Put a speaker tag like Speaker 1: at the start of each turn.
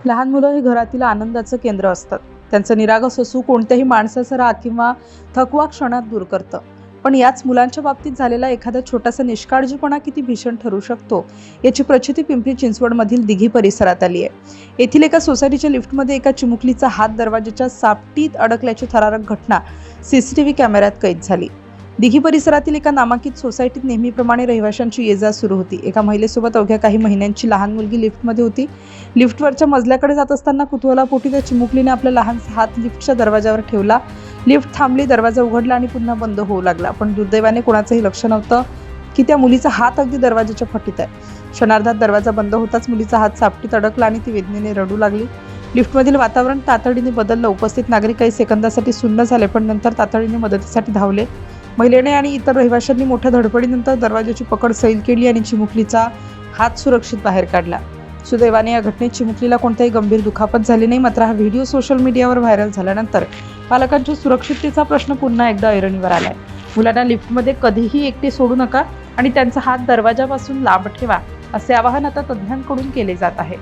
Speaker 1: लहान मुलं ही घरातील आनंदाचं केंद्र असतात. त्यांचं निरागस हसू कोणत्याही माणसाचा राग किंवा थकवा क्षणात दूर करतं. पण याच मुलांच्या बाबतीत झालेला एखादा छोटासा निष्काळजीपणा किती भीषण ठरू शकतो याची प्रचिती पिंपरी चिंचवडमधील दिघी परिसरात आली आहे. येथील एका सोसायटीच्या लिफ्टमध्ये एका चिमुकलीचा हात दरवाजाच्या सापटीत अडकल्याची थरारक घटना सीसीटीव्ही कॅमेऱ्यात कैद झाली. दिघी परिसरातील एका नामांकित सोसायटीत नेहमीप्रमाणे रहिवाशांची ये-जा सुरू होती. एका महिलेसोबत अवघ्या काही महिन्यांची लहान मुलगी लिफ्टमध्ये होती. लिफ्टवरच्या मजल्याकडे जात असताना कुतूहलापोटी त्या चिमुकलीने आपला लहानसा हात लिफ्टच्या दरवाजावर ठेवला. लिफ्ट थांबली, दरवाजा उघडला आणि पुन्हा बंद होऊ लागला. पण दुर्दैवाने कोणाचंही लक्ष नव्हतं की त्या मुलीचा हात अगदी दरवाजाच्या फटीत आहे. क्षणार्धात दरवाजा बंद होताच मुलीचा हात सापटीत अडकला आणि ती वेदनेने रडू लागली. लिफ्टमधील वातावरण तातडीने बदललं. उपस्थित नागरिक काही सेकंदासाठी सुन्न झाले, पण नंतर तातडीने मदतीसाठी धावले. महिलेने आणि इतर रहिवाशांनी मोठ्या धडपडीनंतर दरवाजाची पकड सैल केली आणि चिमुकलीचा हात सुरक्षित बाहेर काढला. सुदैवाने या घटनेत चिमुकलीला कोणत्याही गंभीर दुखापत झाली नाही. मात्र हा व्हिडिओ सोशल मीडियावर व्हायरल झाल्यानंतर पालकांच्या सुरक्षिततेचा प्रश्न पुन्हा एकदा ऐरणीवर आलाय. मुलांना लिफ्टमध्ये कधीही एकटे सोडू नका आणि त्यांचा हात दरवाजापासून लांब ठेवा, असे आवाहन आता तज्ज्ञांकडून केले जात आहे.